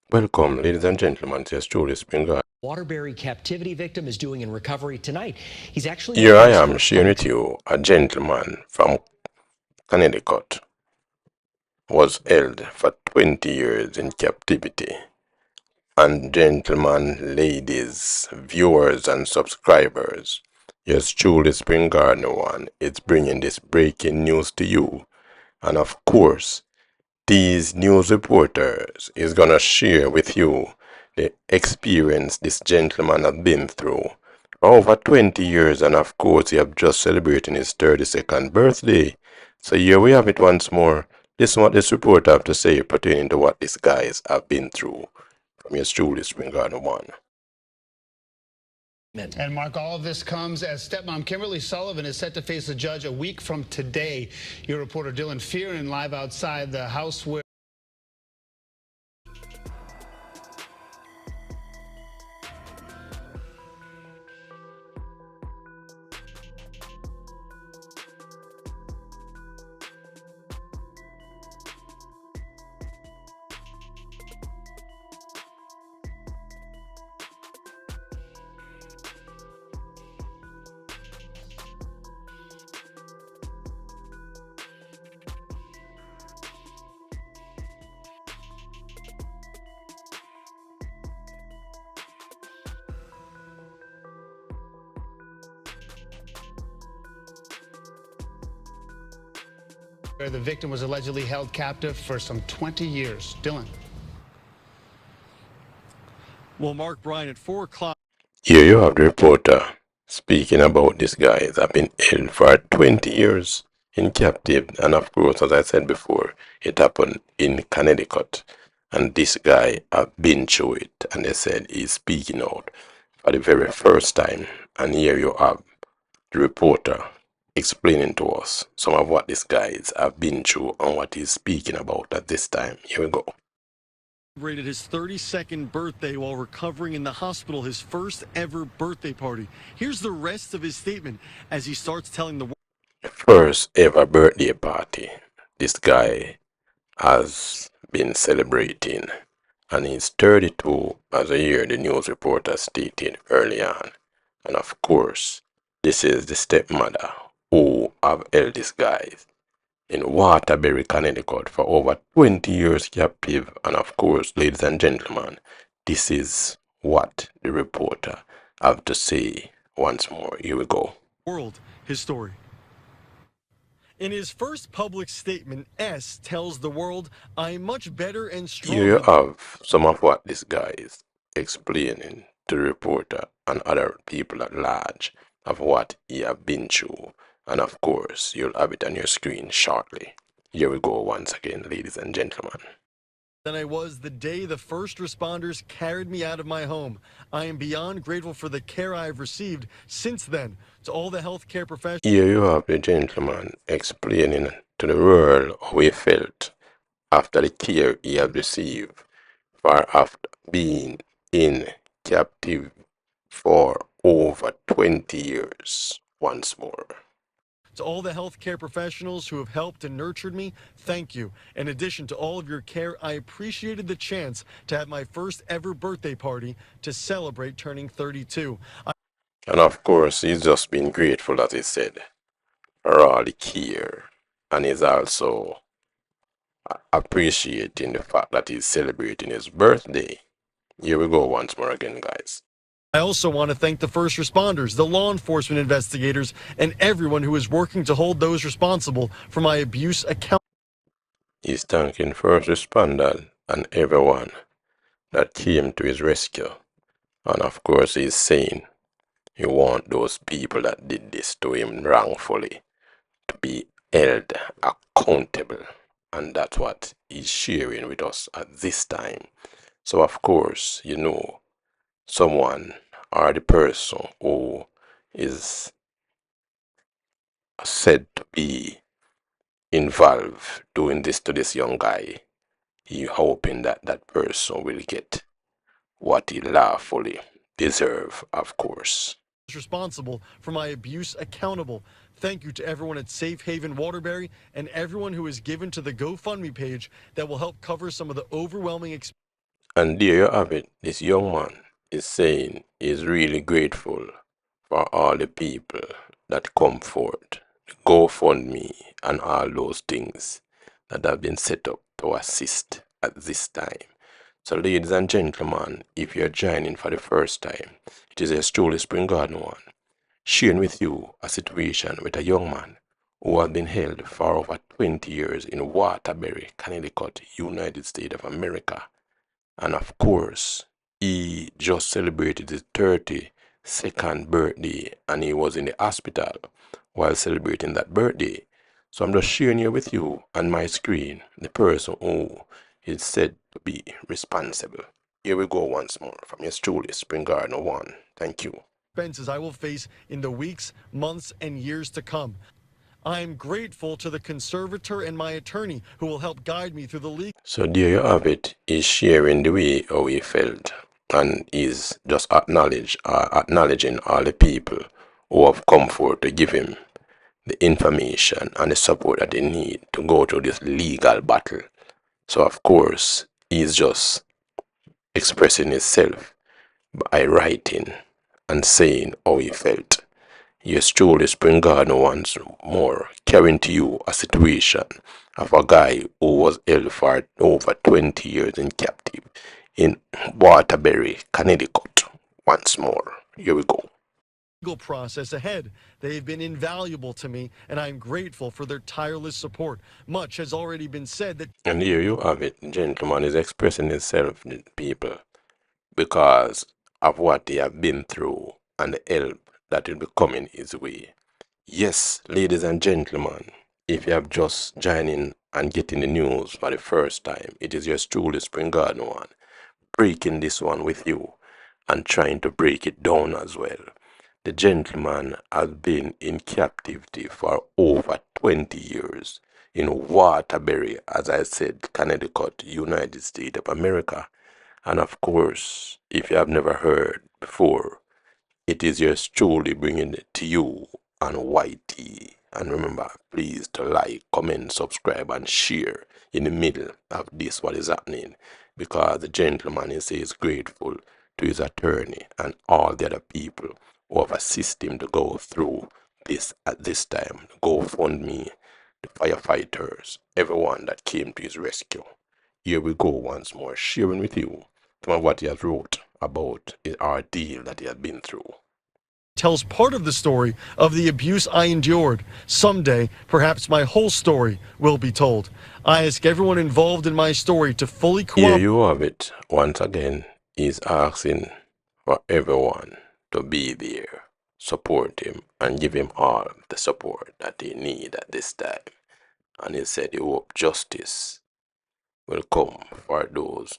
Welcome, ladies and gentlemen, to Studio Springer. Waterbury captivity victim is doing in recovery tonight. He's actually Here I am sharing with you a gentleman from Connecticut was held for 20 years in captivity. And gentlemen, ladies, viewers and subscribers, yours truly Spring Gardener One is bringing this breaking news to you. And of course, these news reporters is gonna share with you the experience this gentleman has been through for over 20 years, and of course he have just celebrating his 32nd birthday. So here we have it once more. This is what this reporter have to say pertaining to what these guys have been through. From your truly Spring Garden One. And Mark, all of this comes as stepmom Kimberly Sullivan is set to face a judge a week from today. Your reporter Dylan Fearon live outside the house where the victim was allegedly held captive for some 20 years. Dylan. Well, Mark, Bryan, at 4 o'clock. Here you have the reporter speaking about this guy that have been held for 20 years in captive, and of course, as I said before, it happened in Connecticut, and this guy have been through it, and they said he's speaking out for the very first time. And here you have the reporter explaining to us some of what these guys have been through and what he's speaking about at this time. Here we go. Celebrated his 32nd birthday while recovering in the hospital, his first ever birthday party. Here's the rest of his statement as he starts telling the world. First ever birthday party this guy has been celebrating, and he's 32 as a year, the news reporter stated early on. And of course, this is the stepmother who have held this guy in Waterbury, Connecticut for over 20 years captive. And of course, ladies and gentlemen, this is what the reporter have to say once more. Here we go. World, his story. In his first public statement, S tells the world, "I'm much better and stronger." Here you have some of what this guy is explaining to the reporter and other people at large of what he have been through. And of course, you'll have it on your screen shortly. Here we go once again, ladies and gentlemen. Than I was the day the first responders carried me out of my home. I am beyond grateful for the care I have received since then. To all the healthcare professionals. Here you have the gentleman explaining to the world how he felt after the care he had received for after being in captive for over 20 years. Once more. To all the healthcare professionals who have helped and nurtured me, thank you. In addition to all of your care, I appreciated the chance to have my first ever birthday party to celebrate turning 32. And of course, he's just been grateful, as he said, for all the care. And he's also appreciating the fact that he's celebrating his birthday. Here we go once more again, guys. I also want to thank the first responders, the law enforcement investigators, and everyone who is working to hold those responsible for my abuse accountable. He's thanking first responders and everyone that came to his rescue. And of course, he's saying he wants those people that did this to him wrongfully to be held accountable. And that's what he's sharing with us at this time. So of course, you know, someone or the person who is said to be involved doing this to this young guy, he hoping that that person will get what he lawfully deserve, of course. Responsible for my abuse accountable. Thank you to everyone at Safe Haven Waterbury and everyone who has given to the GoFundMe page that will help cover some of the overwhelming expenses. And there you have it. This young man is saying he's really grateful for all the people that come forward, GoFundMe and all those things that have been set up to assist at this time. So ladies and gentlemen, if you're joining for the first time, it is a truly Spring Garden one, sharing with you a situation with a young man who has been held for over 20 years in Waterbury, Connecticut, United States of America. And of course, he just celebrated his 32nd birthday and he was in the hospital while celebrating that birthday. So I'm just sharing here with you on my screen the person who is said to be responsible. Here we go once more from yours truly, Spring Garden 1. Thank you. Expenses I will face in the weeks, months, and years to come. I am grateful to the conservator and my attorney who will help guide me through the legal. So there you have it. He's sharing the way how he felt, and he's just acknowledging all the people who have come forward to give him the information and the support that they need to go through this legal battle. So of course, he's just expressing himself by writing and saying how he felt. Yes, truly, Spring Garden once more carrying to you a situation of a guy who was held for over 20 years in captive in Waterbury, Connecticut. Once more, here we go. Legal process ahead. They've been invaluable to me, and I'm grateful for their tireless support. Much has already been said that. And here you have it. The gentleman is expressing himself to people because of what they have been through and the help that will be coming his way. Yes, ladies and gentlemen, if you have just joined in and getting the news for the first time, it is yours truly, Spring Garden one, breaking this one with you and trying to break it down as well. The gentleman has been in captivity for over 20 years in Waterbury, as I said, Connecticut, United States of America. And of course, if you have never heard before, it is yours truly bringing it to you on YT. And remember, please to like, comment, subscribe, and share in the middle of this what is happening. Because the gentleman he says grateful to his attorney and all the other people who have assisted him to go through this at this time. GoFundMe, the firefighters, everyone that came to his rescue. Here we go once more, sharing with you some of what he has wrote about his ordeal that he had been through. Tells part of the story of the abuse I endured. Someday, perhaps my whole story will be told. I ask everyone involved in my story to fully cooperate. Here you have it. Once again, he's asking for everyone to be there, support him, and give him all the support that he needs at this time. And he said he hope justice will come for those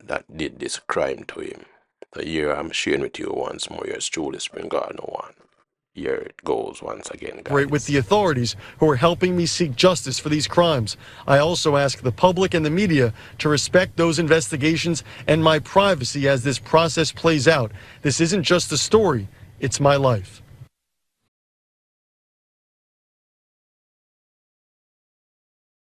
that did this crime to him. So here I'm sharing with you once more, yours truly, Spring Garden one. Here it goes once again, guys. With the authorities who are helping me seek justice for these crimes. I also ask the public and the media to respect those investigations and my privacy as this process plays out. This isn't just a story, it's my life.